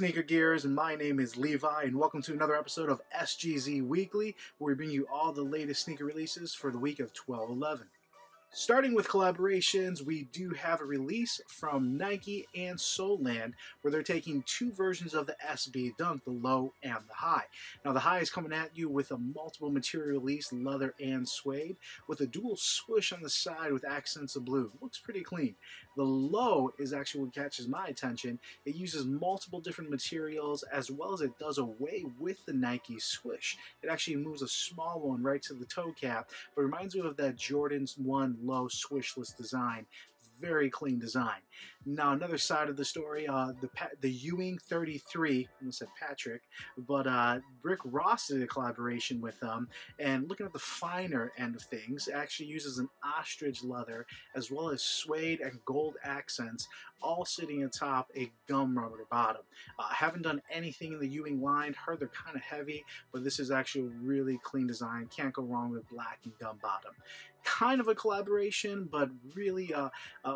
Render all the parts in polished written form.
sneaker gears, and my name is Levi, and welcome to another episode of SGZ Weekly, where we bring you all the latest sneaker releases for the week of 12/11. Starting with collaborations, we do have a release from Nike and Soulland, where they're taking two versions of the SB Dunk, the low and the high. Now the high is coming at you with a multiple material release, leather and suede, with a dual swoosh on the side with accents of blue. Looks pretty clean. The low is actually what catches my attention. It uses multiple different materials, as well as it does away with the Nike swoosh. It actually moves a small one right to the toe cap, but reminds me of that Jordan's 1 low swishless design. Very clean design. Now another side of the story, the Ewing 33, I almost said Patrick, but Rick Ross did a collaboration with them, and looking at the finer end of things, it actually uses an ostrich leather as well as suede and gold accents, all sitting atop a gum rubber bottom. I haven't done anything in the Ewing line, heard they're kind of heavy, but this is actually a really clean design. Can't go wrong with black and gum bottom. Kind of a collaboration, but really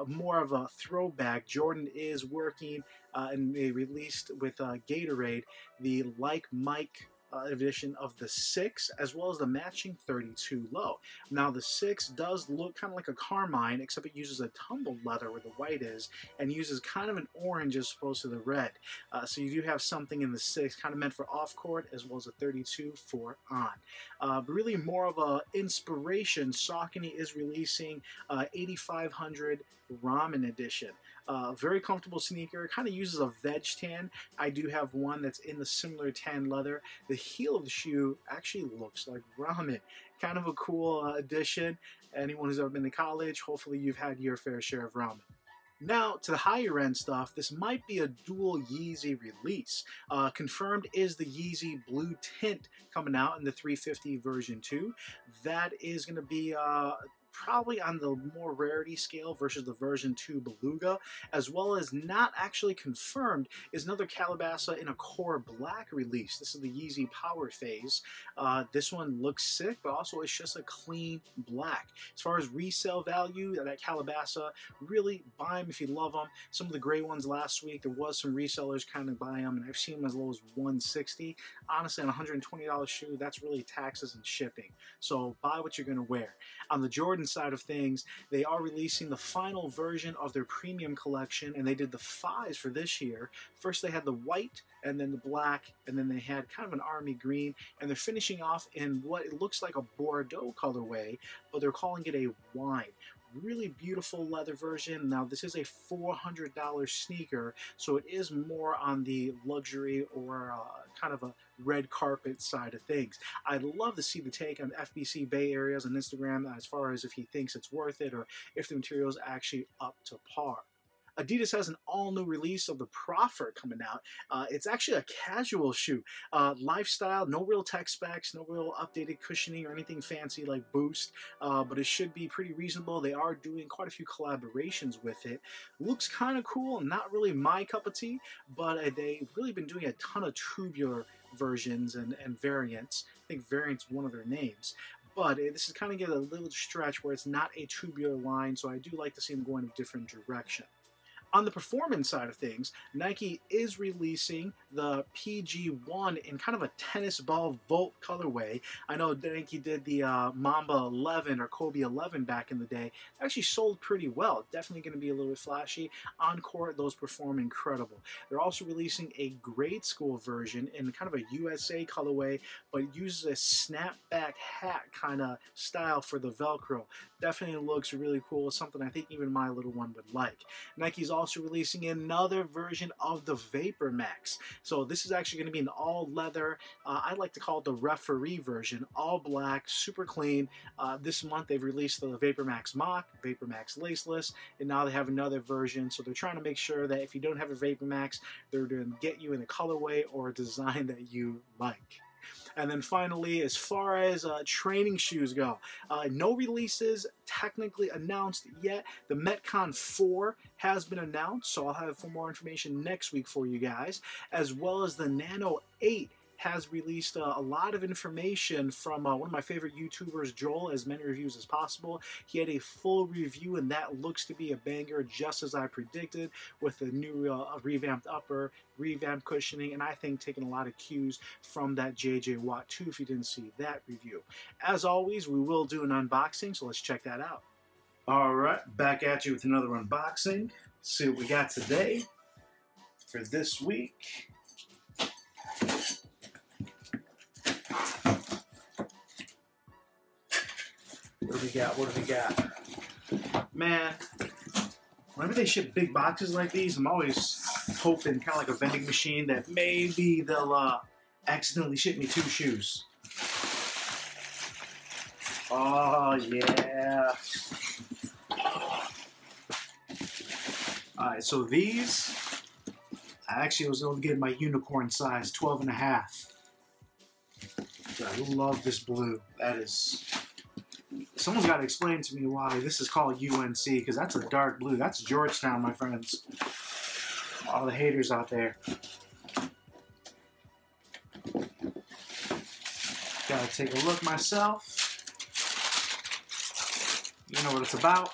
more of a throwback. Jordan is working, and they released with Gatorade the Like Mike edition of the 6, as well as the matching 32 low. Now the 6 does look kind of like a carmine, except it uses a tumbled leather where the white is, and uses kind of an orange as opposed to the red. So you do have something in the 6 kind of meant for off court, as well as a 32 for on. But really more of a inspiration. Saucony is releasing 8500 Ramen edition. Very comfortable sneaker, kind of uses a veg tan. I do have one that's in the similar tan leather. The heel of the shoe actually looks like ramen. Kind of a cool addition. Anyone who's ever been to college, hopefully you've had your fair share of ramen. Now, to the higher end stuff, this might be a dual Yeezy release. Confirmed is the Yeezy Blue Tint coming out in the 350 version 2. That is going to be probably on the more rarity scale versus the version 2 Beluga, as well as not actually confirmed is another Calabasa in a core black release. This is the Yeezy Power Phase. This one looks sick, but also it's just a clean black. As far as resale value, that Calabasa, really buy them if you love them. Some of the gray ones last week, there was some resellers kind of buy them, and I've seen them as low as $160. Honestly, on a $120 shoe, that's really taxes and shipping. So buy what you're going to wear. On the Jordan side of things, they are releasing the final version of their premium collection, and they did the 5s for this year. First they had the white, and then the black, and then they had kind of an army green, and they're finishing off in what it looks like a Bordeaux colorway, but they're calling it a wine. Really beautiful leather version. Now this is a $400 sneaker, so it is more on the luxury or kind of a red carpet side of things. I'd love to see the take on FBC Bay Areas on Instagram as far as if he thinks it's worth it or if the material is actually up to par. Adidas has an all-new release of the Prophet coming out. It's actually a casual shoe. Lifestyle, no real tech specs, no real updated cushioning or anything fancy like Boost, but it should be pretty reasonable. They are doing quite a few collaborations with it. Looks kind of cool, not really my cup of tea, but they've really been doing a ton of tubular versions and variants. I think variant's one of their names. But this is kind of getting a little stretch where it's not a tubular line, so I do like to see them go in a different direction. On the performance side of things, Nike is releasing the PG1 in kind of a tennis ball Volt colorway. I know Nike did the Mamba 11 or Kobe 11 back in the day. It actually sold pretty well. Definitely going to be a little bit flashy. On court, those perform incredible. They're also releasing a grade school version in kind of a USA colorway, but uses a snapback hat kind of style for the Velcro. Definitely looks really cool. Something I think even my little one would like. Nike's also releasing another version of the Vapor Max. So this is actually going to be an all leather, I like to call it the referee version, all black, super clean. This month they've released the Vapor Max Mock, Vapor Max Laceless, and now they have another version. So they're trying to make sure that if you don't have a Vapor Max, they're going to get you in a colorway or a design that you like. And then finally, as far as training shoes go, no releases technically announced yet. The Metcon 4 has been announced, so I'll have more information next week for you guys, as well as the Nano 8 has released a lot of information from one of my favorite YouTubers, Joel, as many reviews as possible. He had a full review, and that looks to be a banger, just as I predicted, with the new revamped upper, revamped cushioning, and I think taking a lot of cues from that JJ Watt 2 if you didn't see that review. As always, we will do an unboxing, so let's check that out. Alright, back at you with another unboxing. Let's see what we got today for this week. What do we got? Man, whenever they ship big boxes like these, I'm always hoping, kind of like a vending machine, that maybe they'll accidentally ship me 2 shoes. Oh, yeah. Alright, so these, I actually was able to get my unicorn size, 12.5. I love this blue. That is... Someone's got to explain to me why this is called UNC, because that's a dark blue. That's Georgetown, my friends. All the haters out there. Gotta take a look myself. You know what it's about.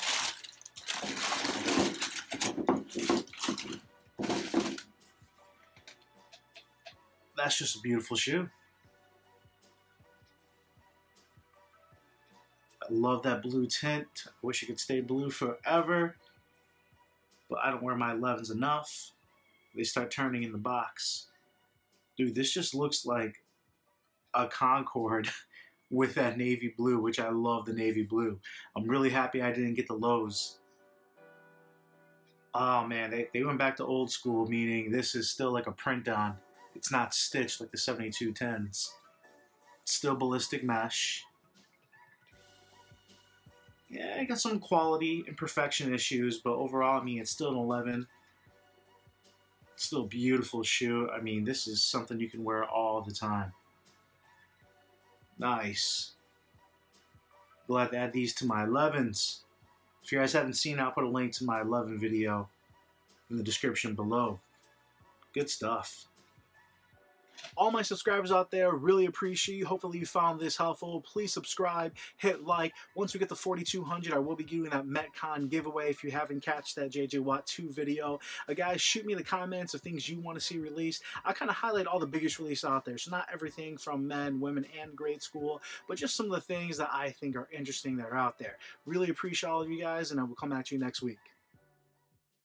That's just a beautiful shoe. I love that blue tint. I wish it could stay blue forever. But I don't wear my 11s enough. They start turning in the box. Dude, this just looks like a Concord with that navy blue, which I love the navy blue. I'm really happy I didn't get the lows. Oh man, they went back to old school, meaning this is still like a print on. It's not stitched like the 7210s. It's still ballistic mesh. Yeah, I got some quality imperfection issues, but overall, I mean, it's still an 11. It's still a beautiful shoe. I mean, this is something you can wear all the time. Nice. Glad to add these to my 11s. If you guys haven't seen it, I'll put a link to my 11 video in the description below. Good stuff. All my subscribers out there, really appreciate you. Hopefully you found this helpful. Please subscribe, hit like. Once we get to 4,200, I will be doing that Metcon giveaway if you haven't catched that JJ Watt 2 video. Guys, shoot me in the comments of things you want to see released. I kind of highlight all the biggest releases out there. So not everything from men, women, and grade school, but just some of the things that I think are interesting that are out there. Really appreciate all of you guys, and I will come at you next week.